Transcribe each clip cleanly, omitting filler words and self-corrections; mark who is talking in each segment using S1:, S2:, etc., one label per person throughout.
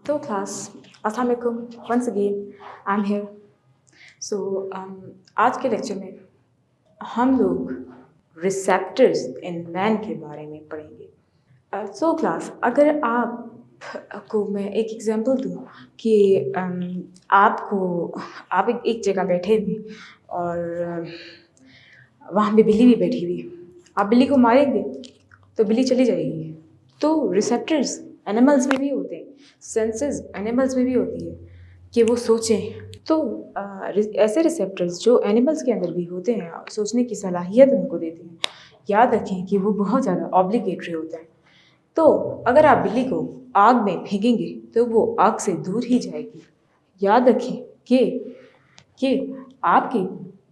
S1: तो क्लास अस्सलाम वालेकुम once again I am here. So आज के लेक्चर में हम लोग रिसेप्टर्स इन मैन के बारे में पढ़ेंगे। सो क्लास अगर आप को मैं एक एग्जांपल दूँ कि आपको आप एक जगह बैठे हुए और वहाँ पे बिल्ली भी बैठी हुई है, आप बिल्ली को मारेंगे तो बिल्ली चली जाएगी। तो रिसेप्टर्स एनिमल्स में भी होते हैं, सेंसेस एनिमल्स में भी होती है कि वो सोचें। तो ऐसे रिसेप्टर्स जो एनिमल्स के अंदर भी होते हैं, सोचने की सलाहियत उनको देते हैं। याद रखें कि वो बहुत ज़्यादा ऑब्लिगेटरी होता है। तो अगर आप बिल्ली को आग में फेंकेंगे तो वो आग से दूर ही जाएगी। याद रखें कि आपकी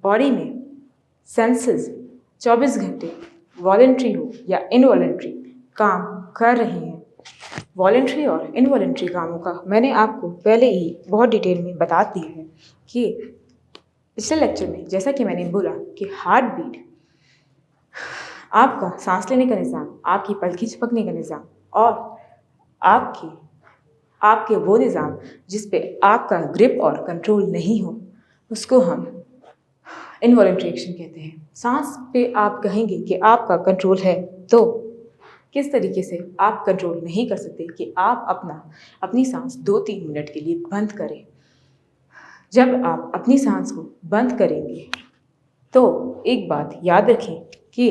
S1: बॉडी में सेंसेस 24 घंटे वॉलेंट्री हो या इनवॉलेंट्री काम कर रहे हैं। वॉलेंट्री और इनवॉलेंट्री कामों का मैंने आपको पहले ही बहुत डिटेल में बता दिया है कि पिछले लेक्चर में, जैसा कि मैंने बोला कि हार्ट बीट, आपका सांस लेने का निज़ाम, आपकी पलकी झपकने का निज़ाम और आपके वो निज़ाम जिस पे आपका ग्रिप और कंट्रोल नहीं हो, उसको हम इनवॉलेंट्री एक्शन कहते हैं। सांस पे आप कहेंगे कि आपका कंट्रोल है, तो किस तरीके से आप कंट्रोल नहीं कर सकते कि आप अपनी सांस 2-3 मिनट के लिए बंद करें। जब आप अपनी सांस को बंद करेंगे तो एक बात याद रखें कि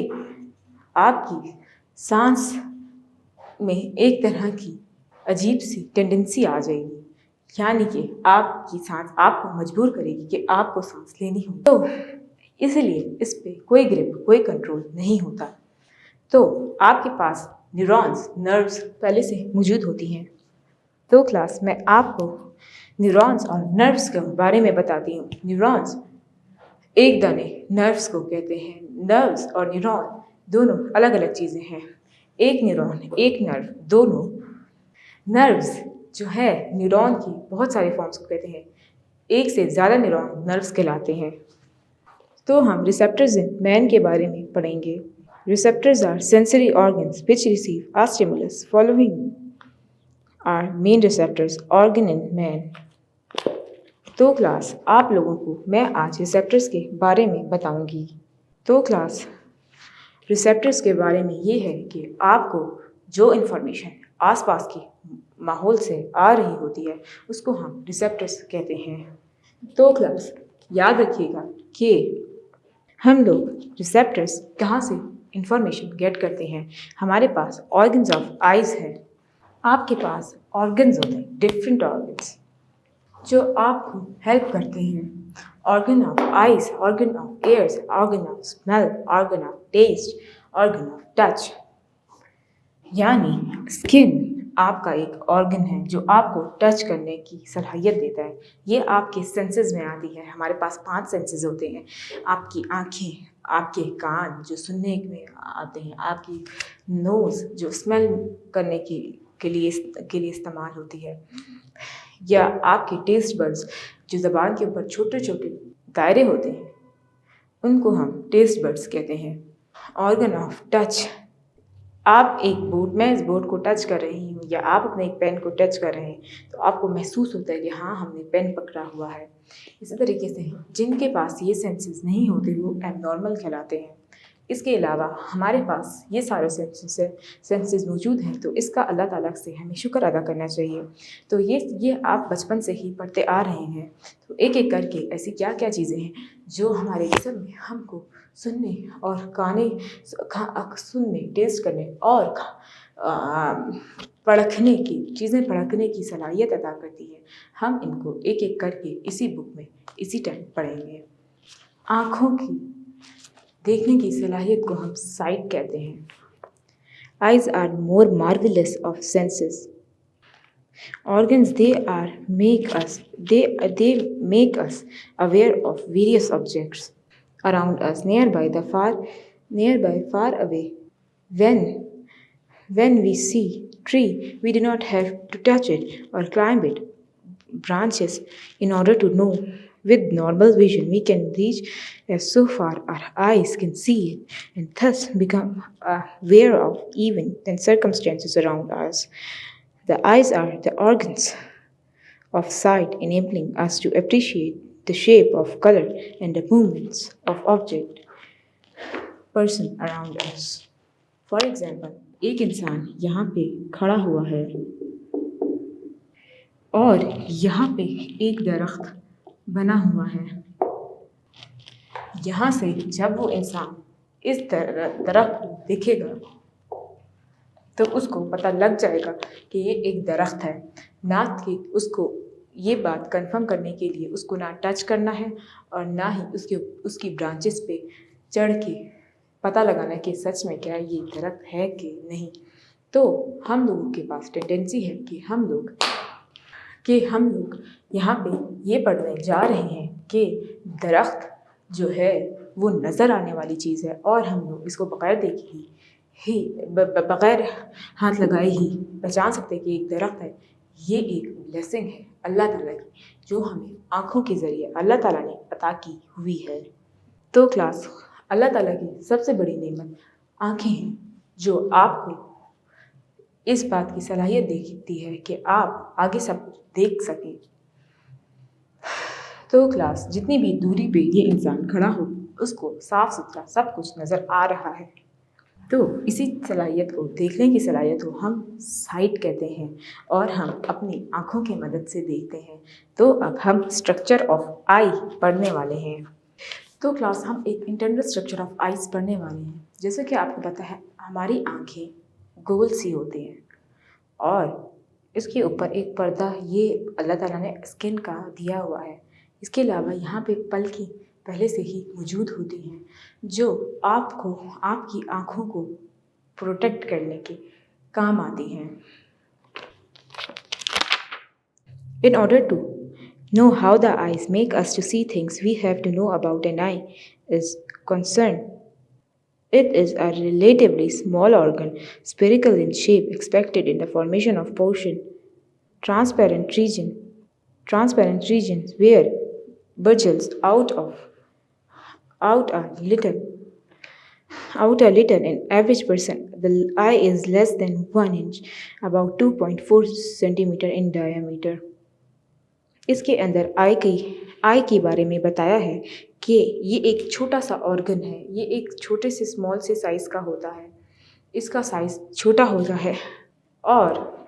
S1: आपकी सांस में एक तरह की अजीब सी टेंडेंसी आ जाएगी, यानी कि आपकी सांस आपको मजबूर करेगी कि आपको सांस लेनी हो। तो इसलिए इस पे कोई ग्रिप, कोई कंट्रोल नहीं होता। तो आपके पास न्यूरॉन्स, नर्व्स पहले से मौजूद होती हैं। तो क्लास में आपको न्यूरॉन्स और नर्व्स के बारे में बताती हूँ। न्यूरॉन्स एक दाने नर्व्स को कहते हैं। नर्व्स और न्यूरॉन दोनों अलग अलग चीज़ें हैं। एक न्यूरॉन, एक नर्व, दोनों नर्व्स जो है न्यूरॉन की बहुत सारे फॉर्म्स को कहते हैं। एक से ज़्यादा न्यूरॉन नर्व्स कहलाते हैं। तो हम रिसेप्टर्स इन मैन के बारे में पढ़ेंगे। Receptors are sensory organs which receive a stimulus. Following are main receptors organ in man. तो क्लास आप लोगों को मैं आज रिसेप्टर्स के बारे में बताऊंगी। तो क्लास रिसेप्टर्स के बारे में ये है कि आपको जो इन्फॉर्मेशन आसपास के माहौल से आ रही होती है उसको हम रिसेप्टर्स कहते हैं। तो क्लास याद रखिएगा कि हम लोग रिसेप्टर्स कहाँ से इंफॉर्मेशन गेट करते हैं। हमारे पास ऑर्गन्स ऑफ आइज है। आपके पास ऑर्गन्स होते हैं, डिफरेंट ऑर्गन्स जो आपको हेल्प करते हैं। Organ of eyes, organ of ears, organ of smell, organ of taste, organ of touch. यानी स्किन आपका एक ऑर्गन है जो आपको टच करने की सलाहियत देता है। ये आपके सेंसेस में आती है। हमारे पास 5 सेंसेस होते हैं। आपकी आँखें, आपके कान जो सुनने में आते हैं, आपकी नोज़ जो स्मेल करने के लिए इस्तेमाल होती है, या आपके टेस्ट बड्स जो ज़बान के ऊपर छोटे छोटे दायरे होते हैं, उनको हम टेस्ट बड्स कहते हैं। ऑर्गन ऑफ टच, आप मैं इस बोर्ड को टच कर रही हूँ या आप अपने एक पेन को टच कर रहे हैं तो आपको महसूस होता है कि हाँ, हमने पेन पकड़ा हुआ है। इसी तरीके से जिनके पास ये सेंसेस नहीं होते वो एबनॉर्मल कहलाते हैं। इसके अलावा हमारे पास ये सारे सेंसेस मौजूद हैं, तो इसका अल्लाह ताला से हमें शुक्र अदा करना चाहिए। तो ये आप बचपन से ही पढ़ते आ रहे हैं। तो एक एक करके ऐसी क्या क्या चीज़ें हैं जो हमारे जिस्म में हमको सुनने और सुनने, टेस्ट करने और परखने की सलाहियत अदा करती है। हम इनको एक एक करके इसी बुक में इसी टाइम पढ़ेंगे। आँखों की देखने की सलाहियत को हम साइट कहते हैं। Eyes are more marvellous of senses organs. They make us aware of various objects around us, nearby, far away. When we see tree, we do not have to touch it or climb it branches in order to know. With normal vision, we can reach so far our eyes can see it, and thus become aware of events and circumstances around us. The eyes are the organs of sight, enabling us to appreciate the shape of color and the movements of object, person around us. For example, एक इंसान यहाँ पे खड़ा हुआ है और यहाँ पे एक दरख्त बना हुआ है। यहाँ से जब वो इंसान इस दरख्त को देखेगा तो उसको पता लग जाएगा कि ये एक दरख्त है, ना कि उसको ये बात कंफर्म करने के लिए उसको ना टच करना है और ना ही उसकी ब्रांचेस पे चढ़ के पता लगाना कि सच में क्या ये दरख्त है कि नहीं। तो हम लोगों के पास टेंडेंसी है कि हम लोग यहाँ पे ये पढ़ने जा रहे हैं कि दरख्त जो है वो नज़र आने वाली चीज़ है और हम लोग इसको बगैर देखे ही बगैर हाथ लगाए ही पहचान सकते कि एक दरख्त है। ये एक ब्लेसिंग है अल्लाह ताला की, जो हमें आँखों के ज़रिए अल्लाह ताला ने अता की हुई है। तो क्लास, अल्लाह ताला की सबसे बड़ी नेमत आँखें हैं, जो आपको इस बात की सलाहियत देती है कि आप आगे सब देख सकें। तो क्लास, जितनी भी दूरी पे ये इंसान खड़ा हो उसको साफ सुथरा सब कुछ नज़र आ रहा है। तो इसी सलाहियत को, देखने की सलाहियत को हम साइट कहते हैं और हम अपनी आँखों की मदद से देखते हैं। तो अब हम स्ट्रक्चर ऑफ आई पढ़ने वाले हैं। तो क्लास, हम एक इंटरनल स्ट्रक्चर ऑफ आईज पढ़ने वाले हैं। जैसे कि आपको पता है हमारी आँखें गोल सी होती हैं और इसके ऊपर एक पर्दा ये अल्लाह ताला ने स्किन का दिया हुआ है। इसके अलावा यहाँ पे पलकें पहले से ही मौजूद होती हैं जो आपको, आपकी आँखों को प्रोटेक्ट करने के काम आती हैं। In order to know how the eyes make us to see things, we have to know about an eye is concerned. It is a relatively small organ, spherical in shape, expected in the formation of portion, transparent regions where bulges out a little in average person. The eye is less than 1 inch, about 2.4 centimeter in diameter. इसके अंदर आई के बारे में बताया है कि ये एक छोटा सा ऑर्गन है। ये एक छोटे से स्मॉल से साइज़ का होता है। इसका साइज़ छोटा होता है और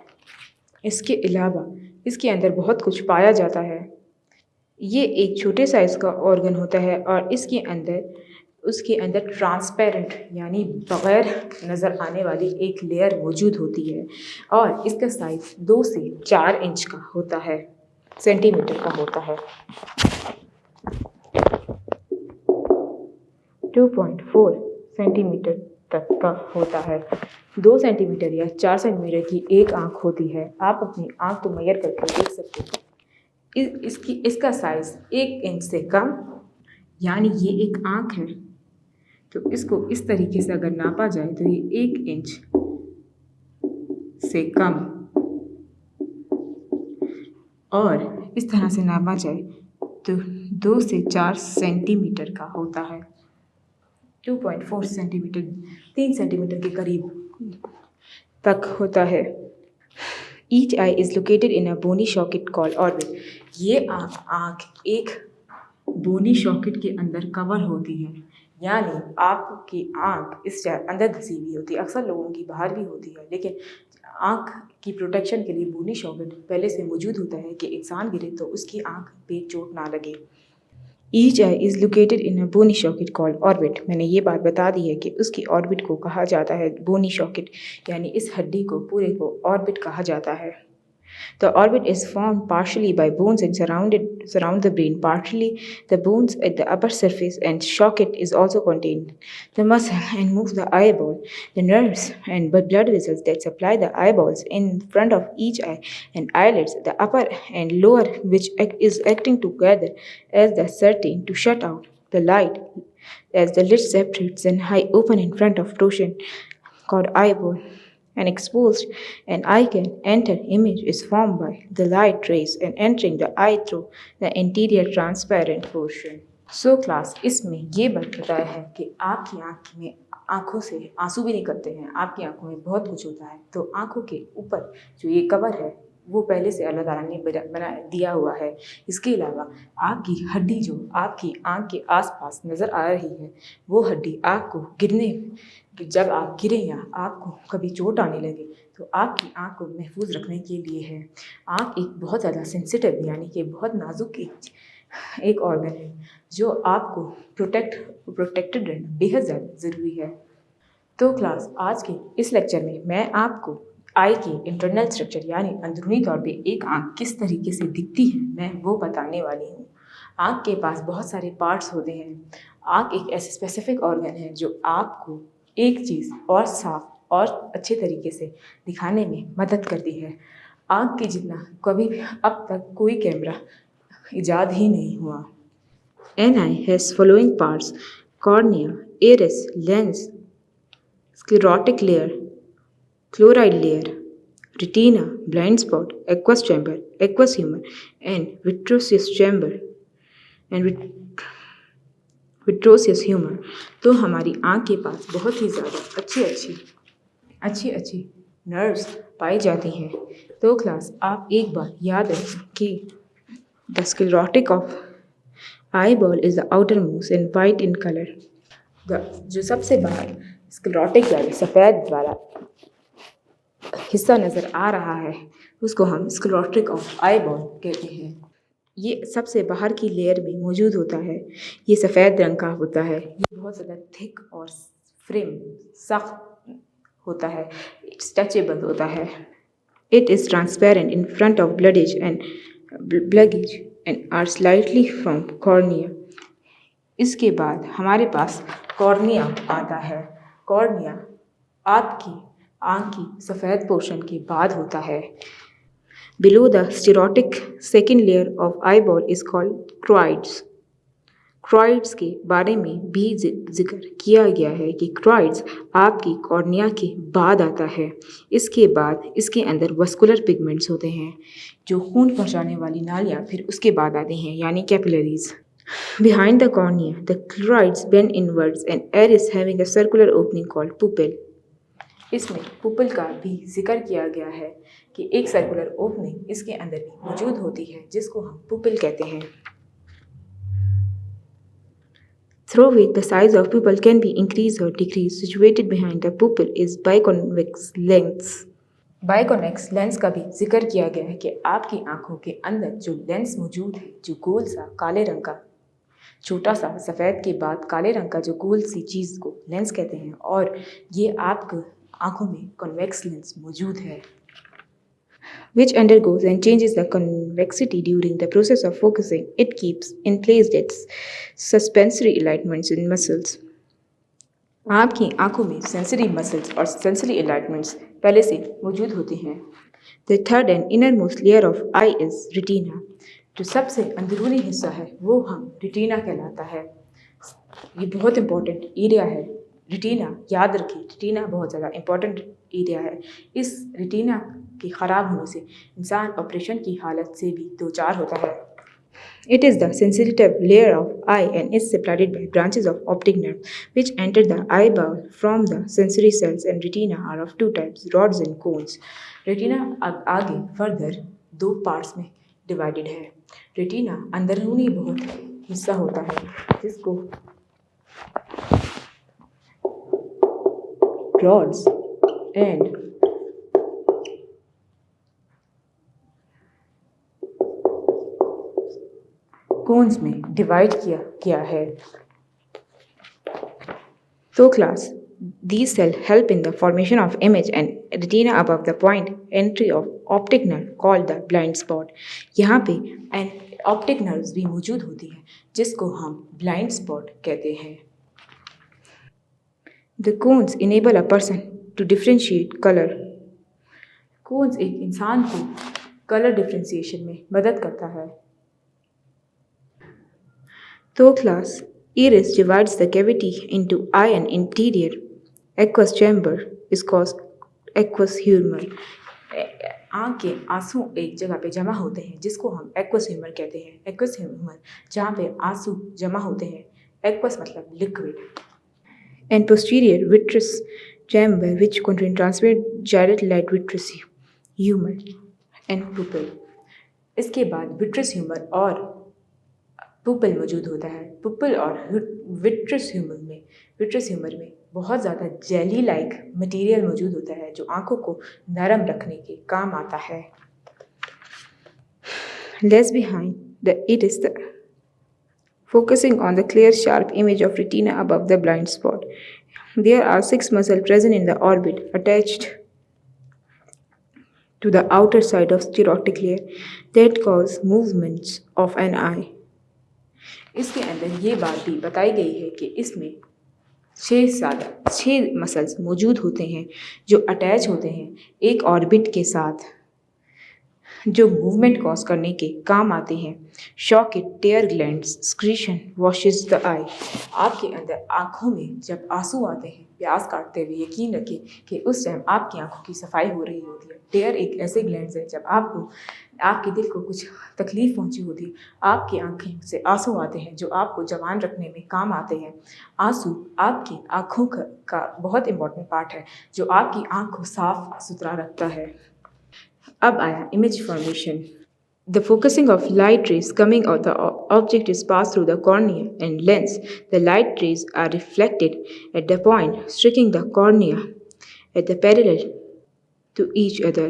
S1: इसके अलावा इसके अंदर बहुत कुछ पाया जाता है। ये एक छोटे साइज़ का ऑर्गन होता है और उसके अंदर ट्रांसपेरेंट यानी बग़ैर नज़र आने वाली एक लेयर मौजूद होती है और इसका साइज़ 2 से 4 इंच का होता है, सेंटीमीटर का होता है। 2.4 सेंटीमीटर तक का होता है। 2 सेंटीमीटर या 4 सेंटीमीटर की एक आँख होती है। आप अपनी आँख को मेजर करके देख सकते हैं। इसका साइज़ 1 इंच से कम, यानी ये एक आँख है तो इसको इस तरीके से अगर नापा जाए तो ये 1 इंच से कम और इस तरह से नापा जाए तो 2 से 4 सेंटीमीटर का होता है। 2.4 सेंटीमीटर 3 सेंटीमीटर के करीब तक होता है। Each eye is located in a bony socket called orbit. ये आँख एक बोनी सॉकेट के अंदर कवर होती है, यानी आपकी आँख इस अंदर धसी हुई होती है। अक्सर लोगों की बाहर भी होती है, लेकिन आँख की प्रोटेक्शन के लिए बोनी सॉकेट पहले से मौजूद होता है कि इंसान गिरे तो उसकी आँख पे चोट ना लगे। Each eye is located in a bony socket called orbit. मैंने ये बात बता दी है कि उसकी ऑर्बिट को कहा जाता है बोनी सॉकेट, यानी इस हड्डी को पूरे को ऑर्बिट कहा जाता है। The orbit is formed partially by bones and surround the brain, partially the bones at the upper surface, and socket is also contained the muscle and moves the eyeball, the nerves and blood vessels that supply the eyeballs in front of each eye, and eyelids, the upper and lower, which is acting together as the curtain to shut out the light as the lid separates an eye open in front of torsion called eyeball and exposed. An eye can enter image is formed by the light rays and entering the eye through the anterior transparent portion. So class, इसमें ये बात बताया है कि आपकी आँखों से आंसू भी निकलते हैं, आपकी आँखों में बहुत कुछ होता है। तो आँखों के ऊपर जो ये कवर है वो पहले से अल्लाह ताला ने बना दिया हुआ है। इसके अलावा आपकी हड्डी जो आपकी आँख के आसपास नज़र आ रही है, वो हड्डी आपको जब आप गिरें या आपको कभी चोट आने लगे तो आपकी आँख को महफूज रखने के लिए है। आँख एक बहुत ज़्यादा सेंसिटिव यानी कि बहुत नाजुक एक ऑर्गन है जो आपको प्रोटेक्टेड रहना बेहद ज़्यादा ज़रूरी है। तो क्लास आज के इस लेक्चर में मैं आपको आई के इंटरनल स्ट्रक्चर यानी अंदरूनी तौर पे एक आँख किस तरीके से दिखती है मैं वो बताने वाली हूँ। आँख के पास बहुत सारे पार्ट्स होते हैं। आँख एक ऐसे स्पेसिफिक ऑर्गन है जो आपको एक चीज़ और साफ और अच्छे तरीके से दिखाने में मदद करती है। आँख के जितना कभी भी अब तक कोई कैमरा इजाद ही नहीं हुआ। An eye has following parts: cornea, iris, lens, sclerotic layer, chloride layer, retina, blind spot, aqueous chamber, aqueous humor, and vitreous chamber and vitreous humor। तो हमारी आँख के पास बहुत ही ज़्यादा अच्छी नर्व्स पाई जाती हैं। तो क्लास आप एक बार याद रखें कि the sclerotic of eyeball is the outermost and white in color। जो सबसे बाहर स्क्लेरोटिक यानी सफ़ेद वाला हिस्सा नज़र आ रहा है उसको हम स्क्लेरोटिक ऑफ आईबॉल कहते हैं। ये सबसे बाहर की लेयर में मौजूद होता है। ये सफ़ेद रंग का होता है। ये बहुत ज़्यादा थिक और फ्रेम सख्त होता है, स्ट्रेचेबल होता है। It is transparent in front of bulge and are slightly from cornea. इसके बाद हमारे पास कॉर्निया आता है। कॉर्निया आपकी आँख की सफ़ेद पोर्शन के बाद होता है। Below the sclerotic second layer of eyeball is called choroids. Choroids के बारे में भी जिक्र किया गया है कि क्रोइड्स आपकी कॉर्निया के बाद आता है। इसके बाद इसके अंदर वस्कुलर पिगमेंट्स होते हैं जो खून पहुंचाने वाली नालियाँ फिर उसके बाद आते हैं यानी capillaries. Behind the cornea, the chlorides bend inwards and air is having a circular opening called pupil। इसमें पुपिल का भी जिक्र किया गया है कि एक सर्कुलर ओपनिंग इसके अंदर भी मौजूद होती है जिसको हम पुपिल कहते हैं। Through which the size of pupil can be increased or decreased। Situated behind the pupil is biconvex lens। Biconvex lens का भी जिक्र किया गया है कि आपकी आंखों के अंदर जो लेंस मौजूद है, जो गोल सा काले रंग का छोटा सा सफ़ेद के बाद काले रंग का जो गोल सी चीज़ को लेंस कहते हैं और ये आपकी आंखों में कॉन्वेक्स लेंस मौजूद है। Which undergoes and changes the convexity during the process of focusing। It keeps in place its suspensory alignments in muscles। आपकी आंखों में सेंसरी मसल्स और सेंसरी अलाइनमेंट्स पहले से मौजूद होते हैं। The third and innermost layer of I is retina. जो सबसे अंदरूनी हिस्सा है वो हम रेटिना कहलाता है। ये बहुत इंपॉर्टेंट एरिया है। रेटिना याद रखिए, रेटिना बहुत ज़्यादा इंपॉर्टेंट एरिया है। इस रेटिना के ख़राब होने से इंसान ऑपरेशन की हालत से भी दो चार होता है। It is the sensitive layer of eye and is supplied by branches of optic nerve which enter the eyeball from the sensory cells। And retina are of two types, rods and cones। Retina अब आगे further दो parts में divided है। Retina अंदरूनी बहुत हिस्सा होता है जिसको rods and कोन्स में डिवाइड किया गया है। तो class these cells help in the formation of image and retina above the point entry of optic nerve called the blind spot। यहाँ पे ऑप्टिक नर्व्स भी मौजूद होती हैं जिसको हम ब्लाइंड स्पॉट कहते हैं। The cones enable a person to differentiate color। Cones एक इंसान को कलर डिफ्रेंशिएशन में मदद करता है। तो class iris divides the cavity into eye and interior aqueous chamber is called aqueous humor। आँख के आंसू एक जगह पे जमा होते हैं जिसको हम एक्वस ह्यूमर कहते हैं। एक्वस ह्यूमर जहाँ पे आंसू जमा होते हैं, एक्वस मतलब liquid. And posterior vitreous chamber which contain transparent direct light vitreous humour. And pupil. इसके बाद विट्रस ह्यूमर और पुपिल मौजूद होता है। पुपिल और विट्रस ह्यूमर में बहुत ज़्यादा जेली लाइक मटेरियल मौजूद होता है जो आंखों को नरम रखने के काम आता है। Less behind, it is the focusing on the clear, sharp image of retina above the blind spot. There are 6 muscles present in the orbit attached to the outer side of sclerotic layer that cause movements of an eye. इसके अंदर ये बात भी बताई गई है कि इसमें 6 मसल्स मौजूद होते हैं जो अटैच होते हैं एक ऑर्बिट के साथ, जो मूवमेंट कॉज करने के काम आते हैं। Shock it tear glands secretion washes the eye. आपके अंदर आँखों में जब आंसू आते हैं प्यास काटते हुए, यकीन रखें कि उस टाइम आपकी आंखों की सफाई हो रही होती है। टेयर एक ऐसे ग्लैंड्स है जब आपके दिल को कुछ तकलीफ पहुंची होती है, आपकी आंखें से आंसू आते हैं जो आपको जवान रखने में काम आते हैं। आंसू आपकी आंखों का बहुत इंपॉर्टेंट पार्ट है जो आपकी आंख को साफ सुथरा रखता है। अब आया image formation. The focusing of light rays coming out the object is passed through the cornea and lens. The light rays are reflected at the point striking the cornea at the parallel to each other.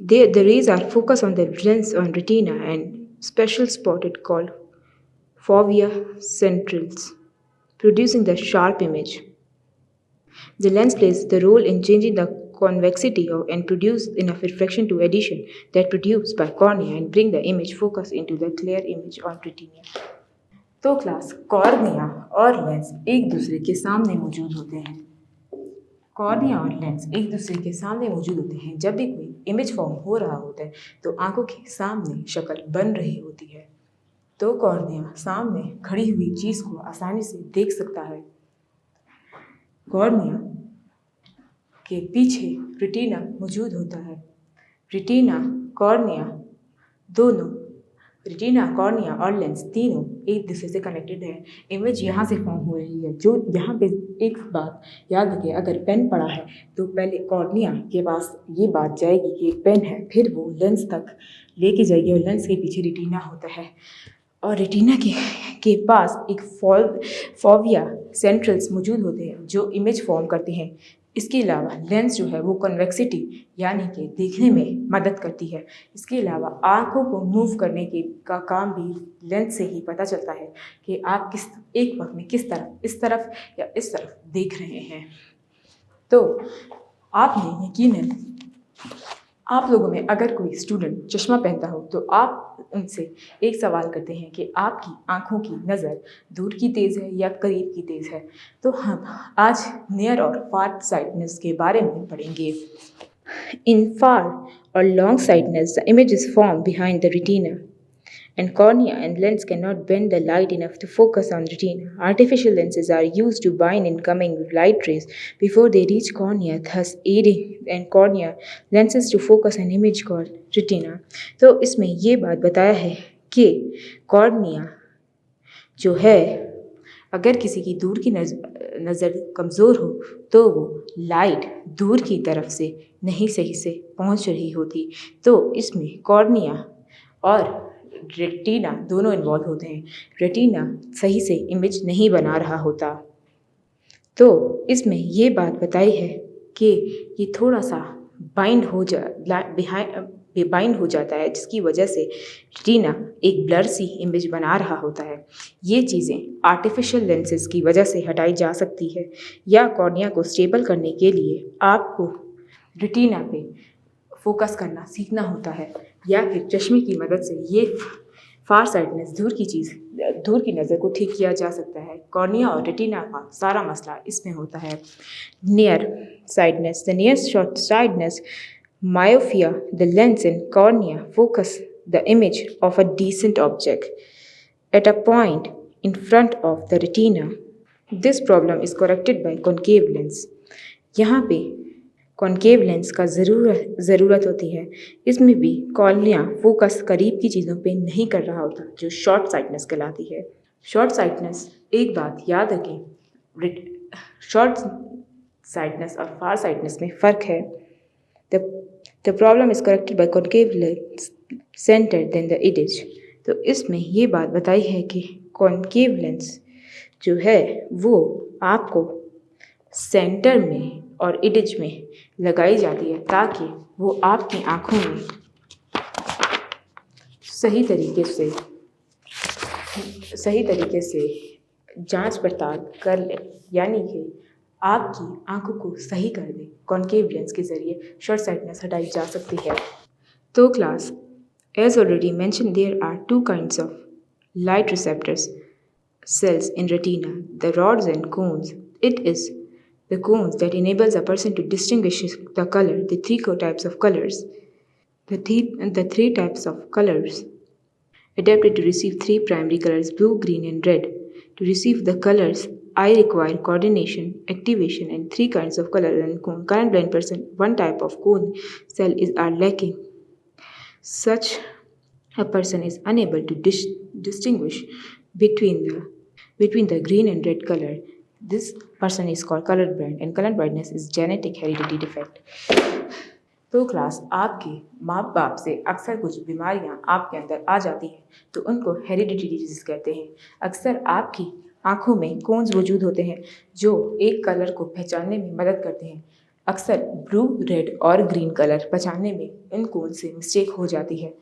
S1: The rays are focused on the lens on retina and special spot called fovea centrales, producing the sharp image. The lens plays the role in changing the convexity and produce enough refraction to addition that produced by cornea and bring the image focus into the clear image on retina. तो class cornea और lens एक दूसरे के सामने मौजूद होते हैं। Cornea और लेंस एक दूसरे के सामने मौजूद होते हैं जब भी कोई इमेज फॉर्म हो रहा होता है तो आंखों के सामने शक्ल बन रही होती है। तो कॉर्निया सामने खड़ी हुई चीज़ को आसानी से देख सकता है। कॉर्निया के पीछे रेटिना मौजूद होता है। रेटिना, कॉर्निया और लेंस तीनों एक दूसरे से कनेक्टेड है। इमेज यहाँ से फॉर्म हो रही है। जो यहाँ पे एक बात याद रखिए, अगर पेन पड़ा है तो पहले कॉर्निया के पास ये बात जाएगी कि एक पेन है, फिर वो लेंस तक लेके जाएगी और लेंस के पीछे रेटिना होता है और रेटिना के पास एक फोविया सेंट्रल्स मौजूद होते हैं जो इमेज फॉर्म करते हैं। इसके अलावा लेंस जो है वो कन्वेक्सिटी यानी कि देखने में मदद करती है। इसके अलावा आंखों को मूव करने का काम भी लेंस से ही पता चलता है कि आप एक वक्त में किस तरफ, इस तरफ या इस तरफ देख रहे हैं। तो आपने यकीनन आप लोगों में अगर कोई स्टूडेंट चश्मा पहनता हो तो आप उनसे एक सवाल करते हैं कि आपकी आंखों की नज़र दूर की तेज़ है या करीब की तेज़ है। तो हम आज नियर और फार साइटनेस के बारे में पढ़ेंगे। इन फार और long sightedness the image is form behind the retina and cornea and lens cannot bend the light enough to focus on retina. Artificial lenses are used to bind incoming light rays before they reach cornea, thus aiding and cornea lenses to focus an image called retina. तो इसमें ये बात बताया है कि cornea जो है अगर किसी की दूर की नज़र कमज़ोर हो तो वो लाइट दूर की तरफ से नहीं सही से पहुंच रही होती। तो इसमें कॉर्निया और रेटिना दोनों इन्वॉल्व होते हैं। रेटिना सही से इमेज नहीं बना रहा होता। तो इसमें ये बात बताई है कि ये थोड़ा सा बाइंड हो जाता है जिसकी वजह से रेटिना एक ब्लर सी इमेज बना रहा होता है। ये चीज़ें आर्टिफिशियल लेंसेज की वजह से हटाई जा सकती है या कॉर्निया को स्टेबल करने के लिए आपको रेटिना पे फोकस करना सीखना होता है या फिर चश्मे की मदद से ये फार साइटनेस दूर की नज़र को ठीक किया जा सकता है। कॉर्निया और रेटिना का सारा मसला इसमें होता है। Near sightedness, the near short sightedness myopia, the lens in cornea focus the image of a distant object at a point in front of the retina. This problem is corrected by concave lens. यहाँ पे concave lens का ज़रूरत होती है। इसमें भी cornea focus करीब की चीज़ों पे नहीं कर रहा होता जो शॉर्ट साइटनेस कहलाती है। शॉर्ट साइटनेस, एक बात याद रखें, शॉर्ट साइटनेस और फार साइटनेस में फ़र्क है। The the problem is corrected by concave lens center then the edges. तो इसमें ये बात बताई है कि कॉन्केव लेंस जो है वो आपको सेंटर में और इडिज में लगाई जाती है ताकि वो आपकी आँखों में सही तरीके से जांच पड़ताल कर ले, यानी कि आपकी आंखों को सही कर दे। कॉन्केव लेंस के ज़रिए शॉर्ट साइटनेस हटाई जा सकती है। तो class, as already mention, there are two kinds of light receptors cells in retina, the rods and cones. It is the cones that enables a person to distinguish the color. The three types of colors. The three types of colors adapted to receive three primary colors: blue, green, and red. To receive the colors, eye require coordination, activation, and three kinds of color and cone. Current blind person, one type of cone cell are lacking. Such a person is unable to distinguish between the green and red color. This person is called colorblind, and color blindness is genetic hereditary defect. तो class, आपके माँ बाप से अक्सर कुछ बीमारियाँ आपके अंदर आ जाती हैं तो उनको हेरिडिटरी डिजीज कहते हैं। अक्सर आपकी आँखों में कोन्स मौजूद होते हैं जो एक कलर को पहचानने में मदद करते हैं। अक्सर ब्लू, रेड और ग्रीन कलर पहचानने में इन कोन से मिस्टेक हो जाती है।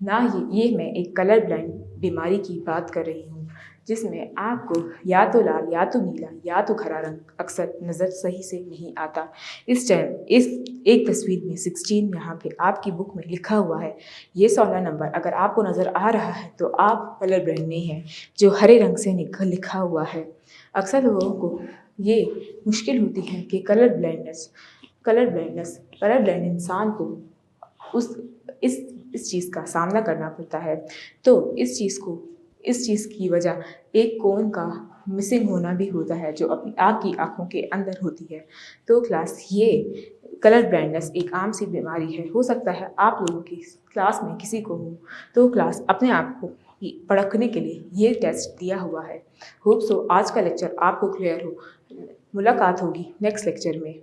S1: ना ये मैं एक कलर ब्लाइंड बीमारी की बात कर रही हूँ जिसमें आपको या तो लाल या तो नीला या तो हरा रंग अक्सर नज़र सही से नहीं आता। इस टाइम इस एक तस्वीर में 16 यहाँ पे आपकी बुक में लिखा हुआ है। ये 16 नंबर अगर आपको नज़र आ रहा है तो आप कलर ब्लाइंड नहीं हैं, जो हरे रंग से लिखा हुआ है। अक्सर लोगों को ये मुश्किल होती है कि कलर ब्लाइंड इंसान को इस चीज़ का सामना करना पड़ता है। तो इस चीज़ की वजह एक कोन का मिसिंग होना भी होता है जो अपनी आपकी आँखों के अंदर होती है। तो क्लास, ये कलर ब्लाइंडनेस एक आम सी बीमारी है। हो सकता है आप लोगों की क्लास में किसी को हो। तो क्लास, अपने आप को परखने के लिए ये टेस्ट दिया हुआ है। होप सो आज का लेक्चर आपको क्लियर हो। मुलाकात होगी नेक्स्ट लेक्चर में।